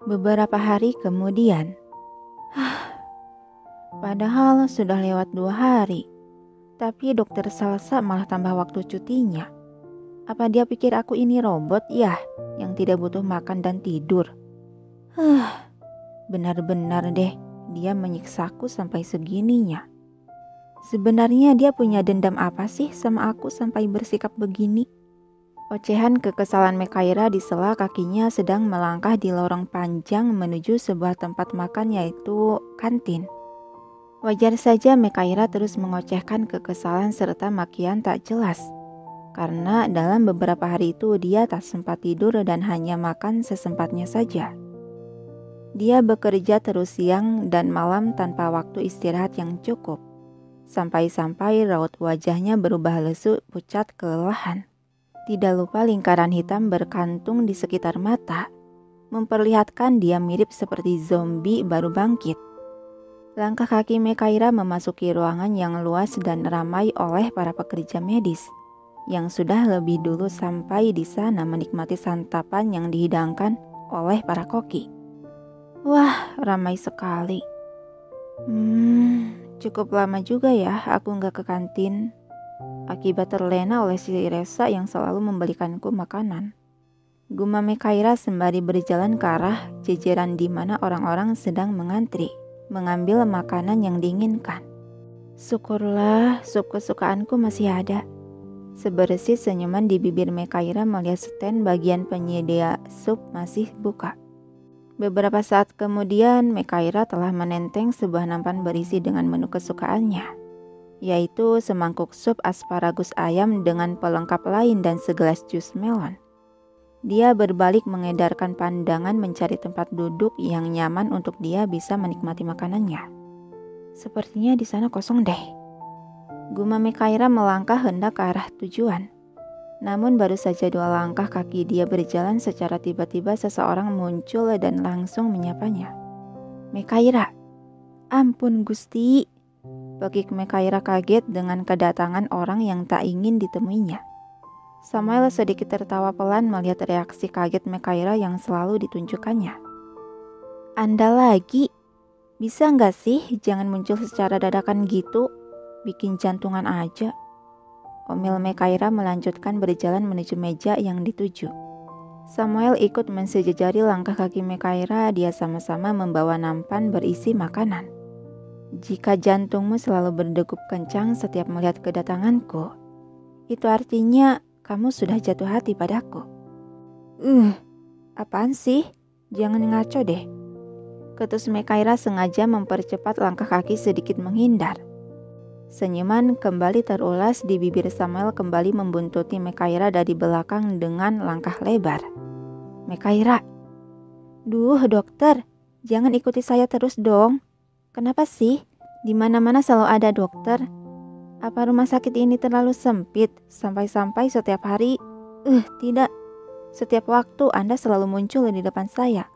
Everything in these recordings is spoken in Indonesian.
Beberapa hari kemudian, padahal sudah lewat 2 hari, tapi dokter Salsa malah tambah waktu cutinya. Apa dia pikir aku ini robot ya, yang tidak butuh makan dan tidur? Benar-benar deh, dia menyiksaku sampai segininya. Sebenarnya dia punya dendam apa sih sama aku sampai bersikap begini? Ocehan kekesalan Mekaira di sela kakinya sedang melangkah di lorong panjang menuju sebuah tempat makan yaitu kantin. Wajar saja Mekaira terus mengocehkan kekesalan serta makian tak jelas. Karena dalam beberapa hari itu dia tak sempat tidur dan hanya makan sesempatnya saja. Dia bekerja terus siang dan malam tanpa waktu istirahat yang cukup. Sampai-sampai raut wajahnya berubah lesu, pucat, kelelahan. Tidak lupa lingkaran hitam berkantung di sekitar mata, memperlihatkan dia mirip seperti zombie baru bangkit. Langkah kaki Mekaira memasuki ruangan yang luas dan ramai oleh para pekerja medis, yang sudah lebih dulu sampai di sana menikmati santapan yang dihidangkan oleh para koki. Wah, ramai sekali. Cukup lama juga ya aku nggak ke kantin. Akibat terlena oleh si Resa yang selalu membelikanku makanan. Gumam Mekaira sembari berjalan ke arah jejeran di mana orang-orang sedang mengantri, mengambil makanan yang diinginkan. Syukurlah sup kesukaanku masih ada. Sebersih senyuman di bibir Mekaira melihat stand bagian penyedia sup masih buka. Beberapa saat kemudian Mekaira telah menenteng sebuah nampan berisi dengan menu kesukaannya, yaitu semangkuk sup asparagus ayam dengan pelengkap lain dan segelas jus melon. Dia berbalik mengedarkan pandangan mencari tempat duduk yang nyaman untuk dia bisa menikmati makanannya. Sepertinya di sana kosong deh. Gumam Mekaira melangkah hendak ke arah tujuan. Namun baru saja 2 langkah kaki dia berjalan secara tiba-tiba seseorang muncul dan langsung menyapanya. Mekaira, ampun Gusti. Bagi Mekaira kaget dengan kedatangan orang yang tak ingin ditemuinya. Samuel sedikit tertawa pelan melihat reaksi kaget Mekaira yang selalu ditunjukkannya. Anda lagi? Bisa nggak sih jangan muncul secara dadakan gitu? Bikin jantungan aja. Omel Mekaira melanjutkan berjalan menuju meja yang dituju. Samuel ikut mensejajari langkah kaki Mekaira, dia sama-sama membawa nampan berisi makanan. Jika jantungmu selalu berdegup kencang setiap melihat kedatanganku, itu artinya kamu sudah jatuh hati padaku. Apaan sih? Jangan ngaco deh. Ketus Mekaira sengaja mempercepat langkah kaki sedikit menghindar. Senyuman kembali terulas di bibir Samuel kembali membuntuti Mekaira dari belakang dengan langkah lebar. Mekaira, duh dokter, jangan ikuti saya terus dong. Kenapa sih? Di mana-mana selalu ada dokter. Apa rumah sakit ini terlalu sempit sampai-sampai setiap hari? Tidak. Setiap waktu Anda selalu muncul di depan saya.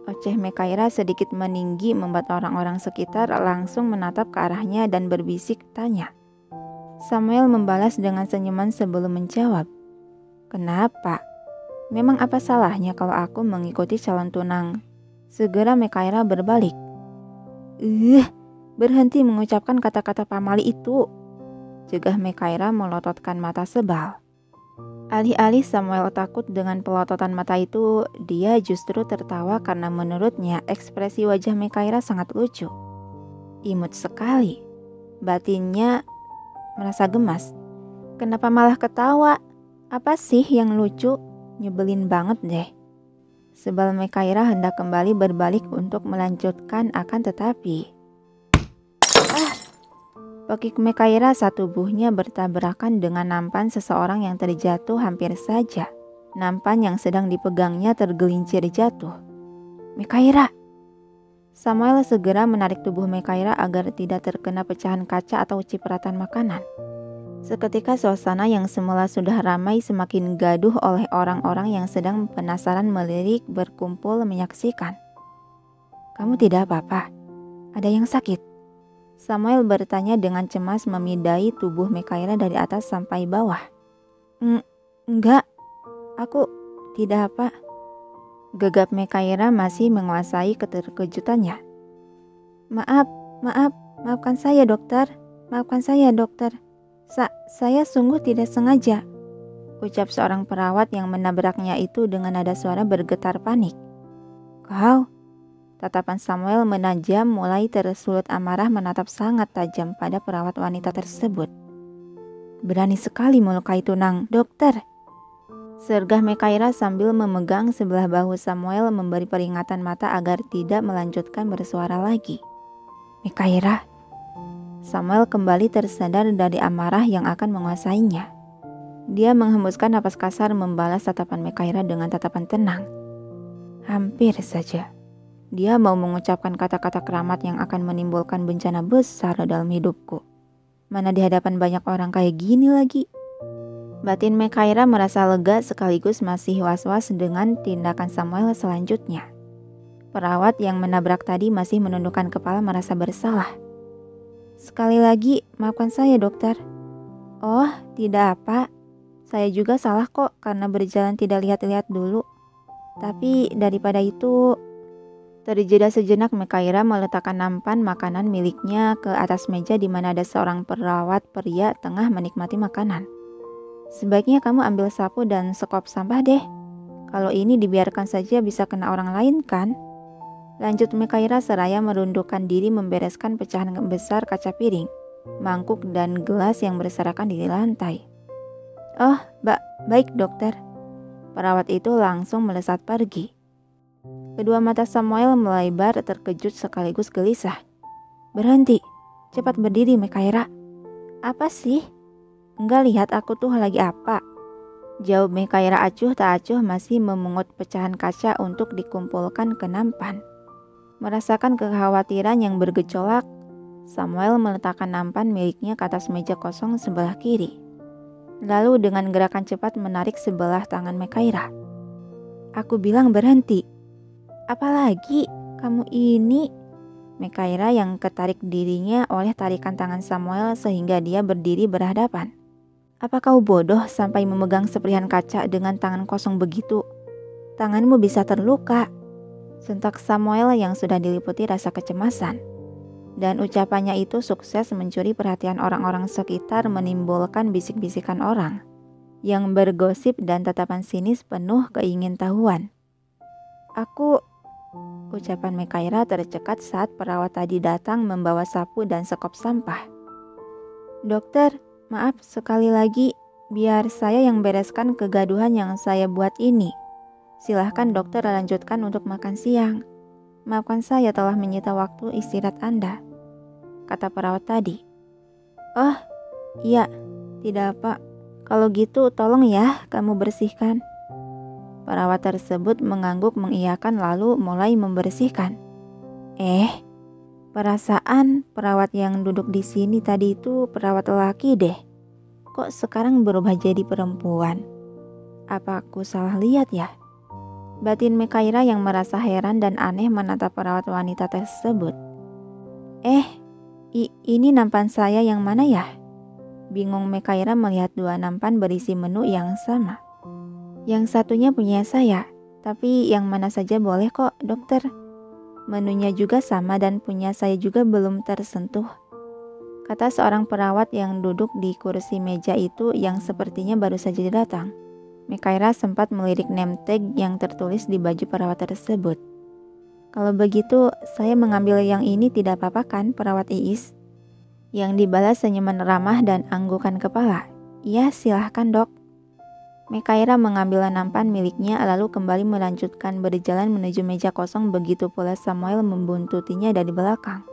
Oceh Mekaira sedikit meninggi membuat orang-orang sekitar langsung menatap ke arahnya dan berbisik tanya. Samuel membalas dengan senyuman sebelum menjawab. Kenapa? Memang apa salahnya kalau aku mengikuti calon tunang? Segera Mekaira berbalik. Berhenti mengucapkan kata-kata pamali itu. Cegah Mekaira melototkan mata sebal. Alih-alih Samuel takut dengan pelototan mata itu, dia justru tertawa karena menurutnya ekspresi wajah Mekaira sangat lucu. Imut sekali. Batinnya merasa gemas. Kenapa malah ketawa? Apa sih yang lucu? Nyebelin banget deh. Sebal Mekaira hendak kembali berbalik untuk melanjutkan akan tetapi kaki Mekaira saat tubuhnya bertabrakan dengan nampan seseorang yang terjatuh hampir saja. Nampan yang sedang dipegangnya tergelincir jatuh. Mekaira! Samuel segera menarik tubuh Mekaira agar tidak terkena pecahan kaca atau cipratan makanan. Seketika suasana yang semula sudah ramai semakin gaduh oleh orang-orang yang sedang penasaran melirik berkumpul menyaksikan. Kamu tidak apa-apa? Ada yang sakit? Samuel bertanya dengan cemas memidai tubuh Mekaira dari atas sampai bawah. Enggak, aku tidak apa. Gegap Mekaira masih menguasai keterkejutannya. Maafkan saya dokter. Maafkan saya dokter. Saya sungguh tidak sengaja. Ucap seorang perawat yang menabraknya itu dengan nada suara bergetar panik. Kau? Tatapan Samuel menajam mulai tersulut amarah menatap sangat tajam pada perawat wanita tersebut. Berani sekali melukai tunang, dokter. Sergah Mekaira sambil memegang sebelah bahu Samuel memberi peringatan mata agar tidak melanjutkan bersuara lagi. Mekaira. Samuel kembali tersadar dari amarah yang akan menguasainya. Dia menghembuskan napas kasar membalas tatapan Mekaira dengan tatapan tenang. Hampir saja. Dia mau mengucapkan kata-kata keramat yang akan menimbulkan bencana besar dalam hidupku. Mana di hadapan banyak orang kayak gini lagi. Batin Mekaira merasa lega sekaligus masih was-was dengan tindakan Samuel selanjutnya. Perawat yang menabrak tadi masih menundukkan kepala merasa bersalah. Sekali lagi, maafkan saya dokter. Oh, tidak apa. Saya juga salah kok karena berjalan tidak lihat-lihat dulu. Tapi daripada itu... Terjeda sejenak Mekaira meletakkan nampan makanan miliknya ke atas meja di mana ada seorang perawat pria tengah menikmati makanan. Sebaiknya kamu ambil sapu dan sekop sampah deh. Kalau ini dibiarkan saja bisa kena orang lain kan? Lanjut Mekaira seraya merundukkan diri membereskan pecahan besar kaca piring, mangkuk dan gelas yang berserakan di lantai. Oh, baik dokter. Perawat itu langsung melesat pergi. Kedua mata Samuel melebar terkejut sekaligus gelisah. Berhenti, cepat berdiri Mekaira. Apa sih? Enggak lihat aku tuh lagi apa? Jawab Mekaira acuh tak acuh masih memungut pecahan kaca untuk dikumpulkan ke nampan. Merasakan kekhawatiran yang bergejolak, Samuel meletakkan nampan miliknya ke atas meja kosong sebelah kiri. Lalu dengan gerakan cepat menarik sebelah tangan Mekaira. Aku bilang berhenti. Apalagi kamu ini? Mekaira yang ketarik dirinya oleh tarikan tangan Samuel sehingga dia berdiri berhadapan. Apa kau bodoh sampai memegang seperihan kaca dengan tangan kosong begitu? Tanganmu bisa terluka. Sentak Samuel yang sudah diliputi rasa kecemasan. Dan ucapannya itu sukses mencuri perhatian orang-orang sekitar menimbulkan bisik-bisikan orang yang bergosip dan tatapan sinis penuh keingintahuan. Ucapan Mekaira tercekat saat perawat tadi datang membawa sapu dan sekop sampah. Dokter, maaf sekali lagi, biar saya yang bereskan kegaduhan yang saya buat ini. Silahkan dokter lanjutkan untuk makan siang. Maafkan saya telah menyita waktu istirahat Anda, kata perawat tadi. Oh, iya, tidak apa. Kalau gitu tolong ya kamu bersihkan. Perawat tersebut mengangguk mengiyakan lalu mulai membersihkan. Perasaan perawat yang duduk di sini tadi itu perawat laki deh. Kok sekarang berubah jadi perempuan? Apa aku salah lihat ya? Batin Mekaira yang merasa heran dan aneh menatap perawat wanita tersebut. Ini nampan saya yang mana ya? Bingung Mekaira melihat dua nampan berisi menu yang sama. Yang satunya punya saya, tapi yang mana saja boleh kok, dokter. Menunya juga sama dan punya saya juga belum tersentuh, kata seorang perawat yang duduk di kursi meja itu yang sepertinya baru saja datang. Mekaira sempat melirik name tag yang tertulis di baju perawat tersebut. Kalau begitu, saya mengambil yang ini tidak apa-apa kan, perawat Iis? Yang dibalas senyuman ramah dan anggukan kepala. Iya, silahkan dok. Mekaira mengambil nampan miliknya lalu kembali melanjutkan berjalan menuju meja kosong, begitu pula Samuel membuntutinya dari belakang.